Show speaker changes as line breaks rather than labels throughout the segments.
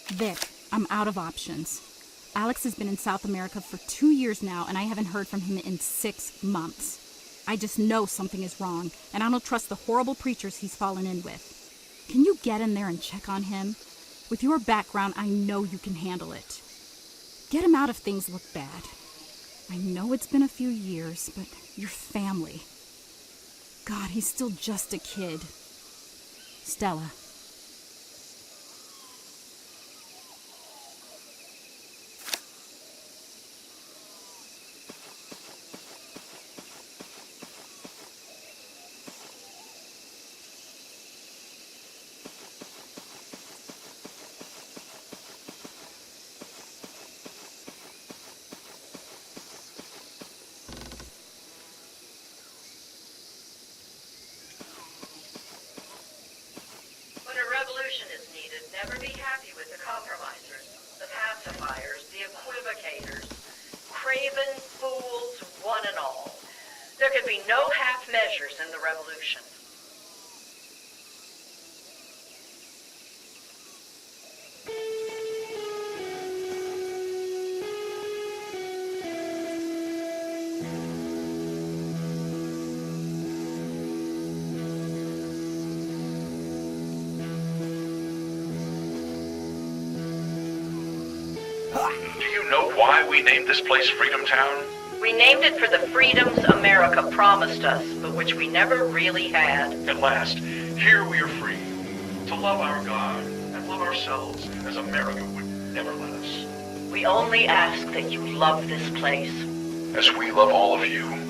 Vic, I'm out of options. Alex has been in South America for 2 years now, and I haven't heard from him in 6 months. I just know something is wrong, and I don't trust the horrible preachers he's fallen in with. Can you get in there and check on him? With your background, I know you can handle it. Get him out if things look bad. I know it's been a few years, but your family. God, he's still just a kid. Stella.
Is needed. Never be happy with the compromisers, the pacifiers, the equivocators, craven fools, one and all. There can be no half measures in the revolution.
Do you know why we named this place Freedom Town?
We named it for the freedoms America promised us, but which we never really had.
At last, here we are free to love our God and love ourselves as America would never let us.
We only ask that you love this place.
As we love all of you.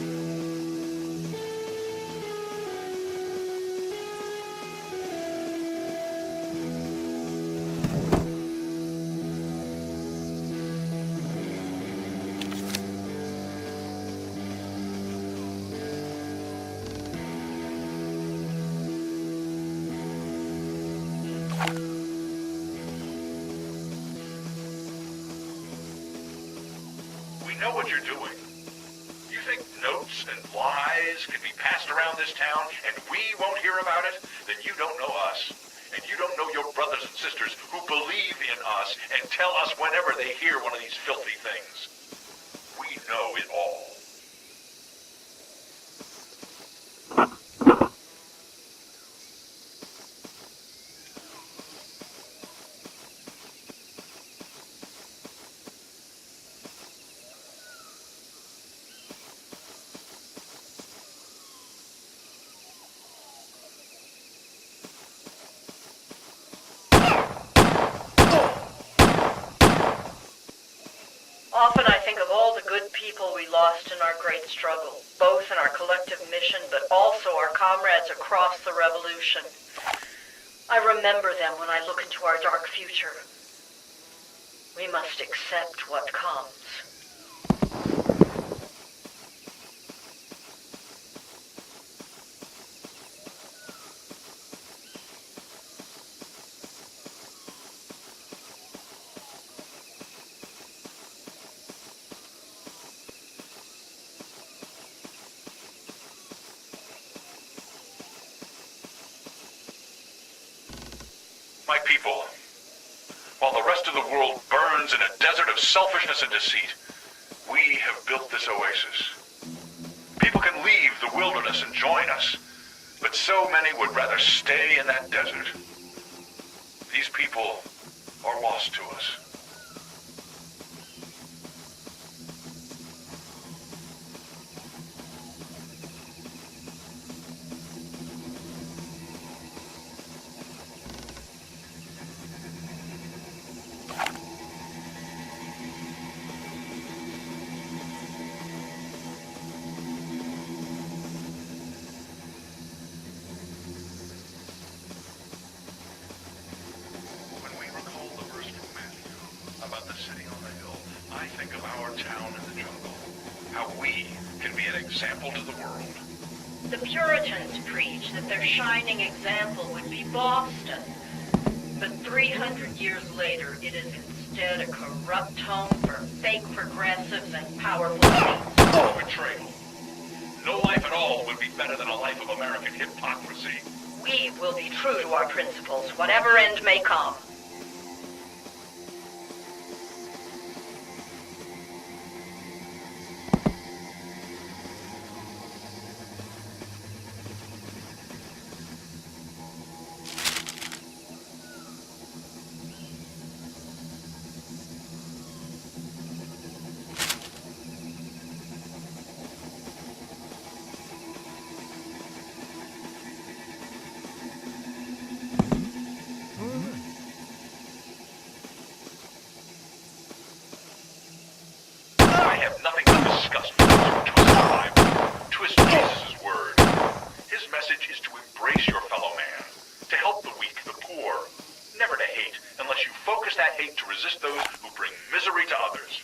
We know what you're doing. You think notes and lies can be passed around this town and we won't hear about it? Then you don't know us. And you don't know your brothers and sisters who believe in us and tell us whenever they hear one of these filthy things. We know it all.
Often I think of all the good people we lost in our great struggle, both in our collective mission, but also our comrades across the revolution. I remember them when I look into our dark future. We must accept what comes.
My people, while the rest of the world burns in a desert of selfishness and deceit, we have built this oasis. People can leave the wilderness and join us, but so many would rather stay in that desert. These people are lost to us. About the city on the hill, I think of our town in the jungle. How we can be an example to the world.
The Puritans preached that their shining example would be Boston. But 300 years later, it is instead a corrupt home for fake progressives and powerful elites.
Betrayal. No life at all would be better than a life of American hypocrisy.
We will be true to our principles, whatever end may come.
unless you focus that hate to resist those who bring misery to others.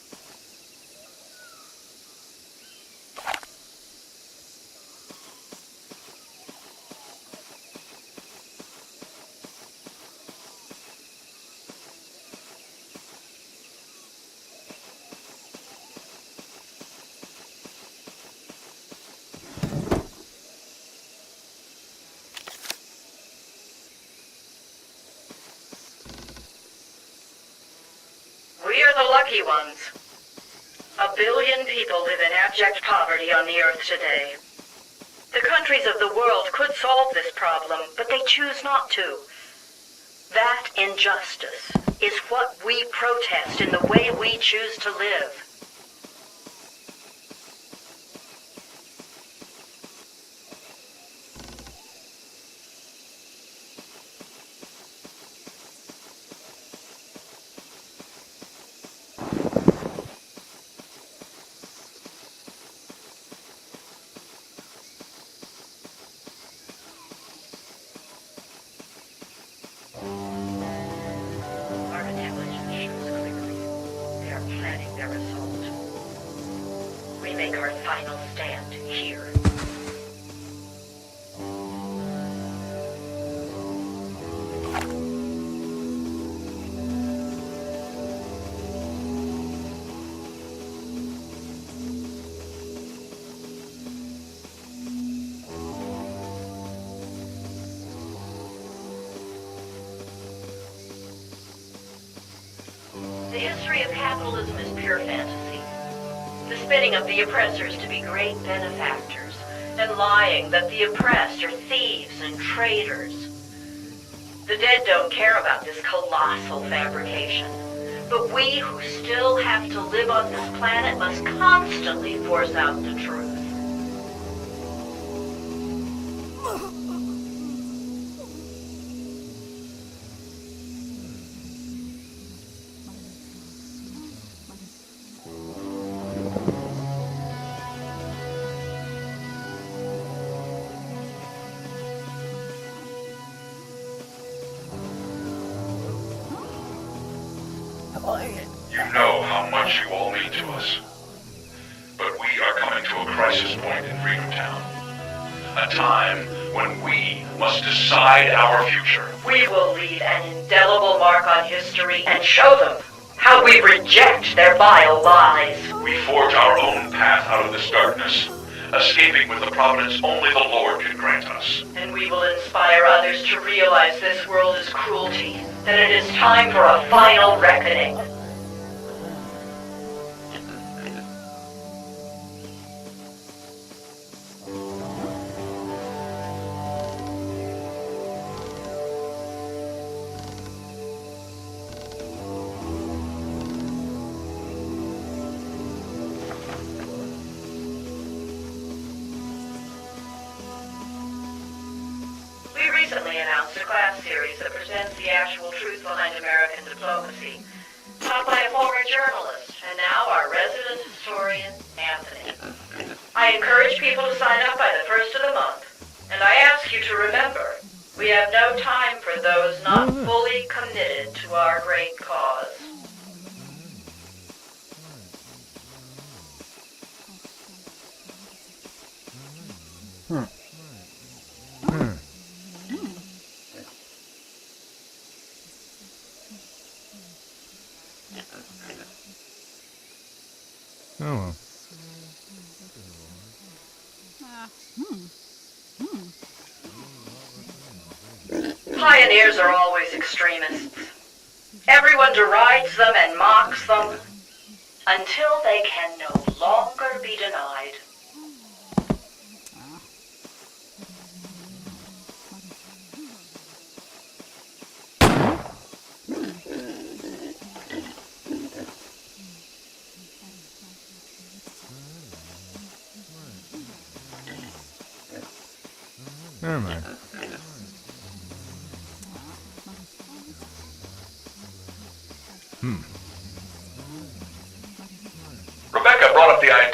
We are the lucky ones. 1 billion people live in abject poverty on the earth today. The countries of the world could solve this problem, but they choose not to. That injustice is what we protest in the way we choose to live. Our intelligence shows clearly they are planning their assault. We make our final stand here. The history of capitalism is pure fantasy. The spinning of the oppressors to be great benefactors, and lying that the oppressed are thieves and traitors. The dead don't care about this colossal fabrication, but we who still have to live on this planet must constantly force out the truth.
You know how much you all mean to us. But we are coming to a crisis point in Freedom Town. A time when we must decide our future.
We will leave an indelible mark on history and show them how we reject their vile lies.
We forge our own path out of this darkness, escaping with the providence only the Lord can grant us.
And we will inspire others to realize this world is cruelty, that it is time for a final reckoning. We recently announced a class series that presents the actual truth behind American diplomacy, taught by a former journalist and now our resident historian, Anthony. I encourage people to sign up by the 1st of the month, and I ask you to remember, we have no time for those not fully committed to our great cause.
Oh well.
Pioneers are always extremists. Everyone derides them and mocks them until they can no longer be denied.
Never mind.
Rebecca brought up the idea